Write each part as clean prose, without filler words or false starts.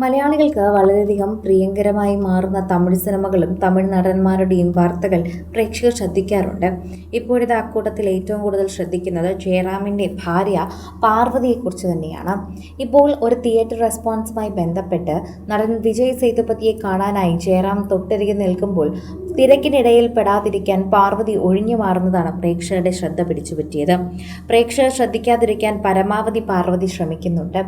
മലയാളികൾക്ക് വളരെയധികം പ്രിയങ്കരമായി മാറുന്ന തമിഴ് സിനിമകളും തമിഴ് നടന്മാരുടെയും വാർത്തകൾ പ്രേക്ഷകർ ശ്രദ്ധിക്കാറുണ്ട്. ഇപ്പോഴത്തെ അക്കൂട്ടത്തിൽ ഏറ്റവും കൂടുതൽ ശ്രദ്ധിക്കുന്നത് ജയറാമിൻ്റെ ഭാര്യ പാർവതിയെക്കുറിച്ച് തന്നെയാണ്. ഇപ്പോൾ ഒരു തിയേറ്റർ റെസ്പോൺസുമായി ബന്ധപ്പെട്ട് നടൻ വിജയ് സേതുപതിയെ കാണാനായി ജയറാം തൊട്ടരികെ നിൽക്കുമ്പോൾ തിരക്കിനിടയിൽ പെടാതിരിക്കാൻ പാർവതി ഒഴിഞ്ഞു മാറുന്നതാണ് പ്രേക്ഷകരുടെ ശ്രദ്ധ പിടിച്ചുപറ്റിയത്. പ്രേക്ഷകർ ശ്രദ്ധിക്കാതിരിക്കാൻ പരമാവധി പാർവതി ശ്രമിക്കുന്നുണ്ട്.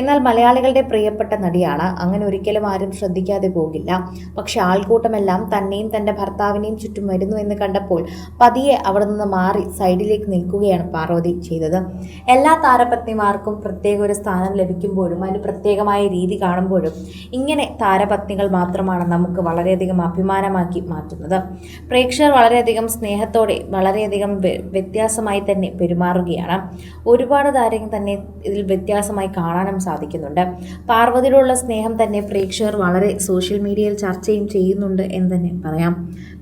എന്നാൽ മലയാളികളുടെ പ്രിയപ്പെട്ട നടിയാണ്, അങ്ങനെ ഒരിക്കലും ആരും ശ്രദ്ധിക്കാതെ പോകില്ല. പക്ഷെ ആൾക്കൂട്ടമെല്ലാം തന്നെയും തൻ്റെ ഭർത്താവിനെയും ചുറ്റും വരുന്നു എന്ന് കണ്ടപ്പോൾ പതിയെ അവിടെ നിന്ന് മാറി സൈഡിലേക്ക് നിൽക്കുകയാണ് പാർവതി ചെയ്തത്. എല്ലാ താരപത്നിമാർക്കും പ്രത്യേക ഒരു സ്ഥാനം ലഭിക്കുമ്പോഴും അതിന് പ്രത്യേകമായ രീതി കാണുമ്പോഴും ഇങ്ങനെ താരപത്നികൾ മാത്രമാണ് നമുക്ക് വളരെയധികം അഭിമാനമാക്കി മാറ്റുന്നത്. പ്രേക്ഷകർ വളരെയധികം സ്നേഹത്തോടെ വളരെയധികം വ്യത്യാസമായി തന്നെ പെരുമാറുകയാണ്. ഒരുപാട് താരങ്ങൾ തന്നെ ഇതിൽ വ്യത്യാസമായി കാണാനും സാധിക്കുന്നുണ്ട്. പാർവതിയിലുള്ള സ്നേഹം തന്നെ പ്രേക്ഷകർ വളരെ സോഷ്യൽ മീഡിയയിൽ ചർച്ചയും ചെയ്യുന്നുണ്ട് എന്ന് തന്നെ പറയാം.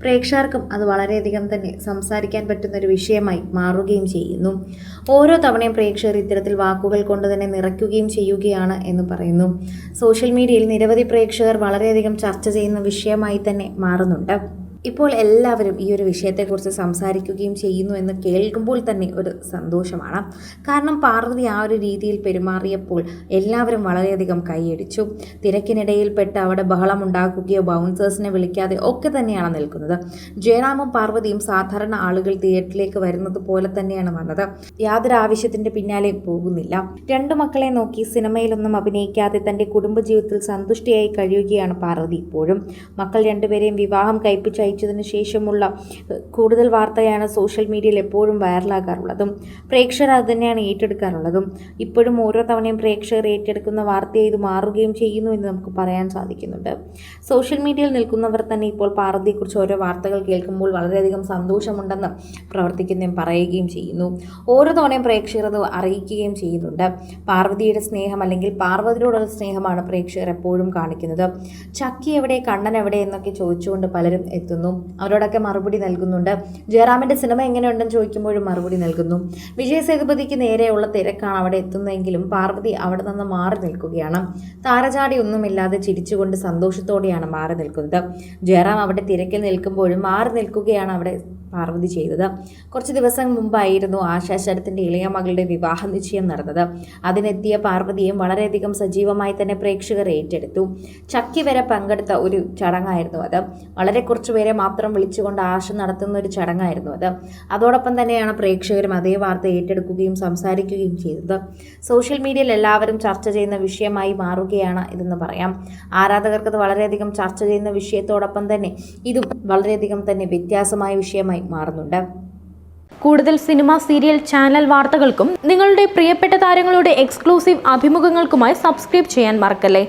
പ്രേക്ഷകർക്കും അത് വളരെയധികം തന്നെ സംസാരിക്കാൻ പറ്റുന്ന ഒരു വിഷയമായി മാറുകയും ചെയ്യുന്നു. ഓരോ തവണയും പ്രേക്ഷകർ ഇത്തരത്തിൽ വാക്കുകൾ കൊണ്ട് തന്നെ നിറയ്ക്കുകയും ചെയ്യുകയാണ് എന്ന് പറയുന്നു. സോഷ്യൽ മീഡിയയിൽ നിരവധി പ്രേക്ഷകർ വളരെയധികം ചർച്ച ചെയ്യുന്ന വിഷയമായി തന്നെ മാറുന്നുണ്ട്. ഇപ്പോൾ എല്ലാവരും ഈ ഒരു വിഷയത്തെക്കുറിച്ച് സംസാരിക്കുകയും ചെയ്യുന്നു എന്ന് കേൾക്കുമ്പോൾ തന്നെ ഒരു സന്തോഷമാണ്. കാരണം പാർവതി ആ ഒരു രീതിയിൽ പെരുമാറിയപ്പോൾ എല്ലാവരും വളരെയധികം കൈയടിച്ചു. തിരക്കിനിടയിൽപ്പെട്ട് അവിടെ ബഹളം ഉണ്ടാക്കുകയോ ബൗൺസേഴ്സിനെ വിളിക്കാതെ ഒക്കെ തന്നെയാണ് നിൽക്കുന്നത്. ജയറാമും പാർവതിയും സാധാരണ ആളുകൾ തിയേറ്ററിലേക്ക് വരുന്നത് പോലെ തന്നെയാണ് വന്നത്. യാതൊരു ആവശ്യത്തിൻ്റെ പിന്നാലെ പോകുന്നില്ല. രണ്ടു മക്കളെ നോക്കി സിനിമയിലൊന്നും അഭിനയിക്കാതെ തൻ്റെ കുടുംബജീവിതത്തിൽ സന്തുഷ്ടിയായി കഴിയുകയാണ് പാർവതി ഇപ്പോഴും. മക്കൾ രണ്ടുപേരെയും വിവാഹം കഴിപ്പിച്ച യച്ചതിനു ശേഷമുള്ള കൂടുതൽ വാർത്തയാണ് സോഷ്യൽ മീഡിയയിൽ എപ്പോഴും വൈറലാകാറുള്ളതും പ്രേക്ഷകർ അത് തന്നെയാണ് ഏറ്റെടുക്കാറുള്ളതും. ഇപ്പോഴും ഓരോ തവണയും പ്രേക്ഷകർ ഏറ്റെടുക്കുന്ന വാർത്തയെ ഇത് മാറുകയും ചെയ്യുന്നു എന്ന് നമുക്ക് പറയാൻ സാധിക്കുന്നുണ്ട്. സോഷ്യൽ മീഡിയയിൽ നിൽക്കുന്നവർ തന്നെ ഇപ്പോൾ പാർവതിയെക്കുറിച്ച് ഓരോ വാർത്തകൾ കേൾക്കുമ്പോൾ വളരെയധികം സന്തോഷമുണ്ടെന്ന് പ്രവർത്തിക്കുന്നതും പറയുകയും ചെയ്യുന്നു. ഓരോ തവണയും പ്രേക്ഷകർ അത് അറിയിക്കുകയും ചെയ്യുന്നുണ്ട്. പാർവതിയുടെ സ്നേഹം അല്ലെങ്കിൽ പാർവതിയോടുള്ള സ്നേഹമാണ് പ്രേക്ഷകർ എപ്പോഴും കാണിക്കുന്നത്. ചക്കി എവിടെ, കണ്ണൻ എവിടെ എന്നൊക്കെ ചോദിച്ചുകൊണ്ട് പലരും എത്തുന്നു. അവരോടൊക്കെ മറുപടി നൽകുന്നുണ്ട്. ജയറാമിൻ്റെ സിനിമ എങ്ങനെയുണ്ടെന്ന് ചോദിക്കുമ്പോഴും മറുപടി നൽകുന്നു. വിജയ് സേതുപതിക്ക് നേരെയുള്ള തിരക്കാണ് അവിടെ എത്തുന്നതെങ്കിലും പാർവതി അവിടെ നിന്ന് മാറി നിൽക്കുകയാണ്. താരചാടി ഒന്നുമില്ലാതെ ചിരിച്ചുകൊണ്ട് സന്തോഷത്തോടെയാണ് മാറി നിൽക്കുന്നത്. ജയറാം അവിടെ തിരക്കിൽ നിൽക്കുമ്പോഴും മാറി നിൽക്കുകയാണ് അവിടെ പാർവതി ചെയ്തത്. കുറച്ച് ദിവസം മുമ്പായിരുന്നു ആശാ ശരത്തിൻ്റെ ഇളയ മകളുടെ വിവാഹ നിശ്ചയം നടന്നത്. അതിനെത്തിയ പാർവതിയും വളരെയധികം സജീവമായി തന്നെ പ്രേക്ഷകർ ഏറ്റെടുത്തു. ചക്കി വരെ പങ്കെടുത്ത ഒരു ചടങ്ങായിരുന്നു അത്. വളരെ കുറച്ചു പേരെ മാത്രം വിളിച്ചുകൊണ്ട് ആശ നടത്തുന്ന ഒരു ചടങ്ങായിരുന്നു അത്. അതോടൊപ്പം തന്നെയാണ് പ്രേക്ഷകരും അതേ വാർത്ത ഏറ്റെടുക്കുകയും സംസാരിക്കുകയും ചെയ്തത്. സോഷ്യൽ മീഡിയയിൽ എല്ലാവരും ചർച്ച ചെയ്യുന്ന വിഷയമായി മാറുകയാണ് ഇതെന്ന് പറയാം. ആരാധകർക്ക് അത് വളരെയധികം ചർച്ച ചെയ്യുന്ന വിഷയത്തോടൊപ്പം തന്നെ ഇതും വളരെയധികം തന്നെ വ്യത്യാസമായ വിഷയമായി മാറുന്നുണ്ട്. കൂടുതൽ സിനിമ, സീരിയൽ, ചാനൽ വാർത്തകൾക്കും നിങ്ങളുടെ പ്രിയപ്പെട്ട താരങ്ങളുടെ എക്സ്ക്ലൂസീവ് അഭിമുഖങ്ങൾക്കുമായി സബ്സ്ക്രൈബ് ചെയ്യാൻ മറക്കല്ലേ.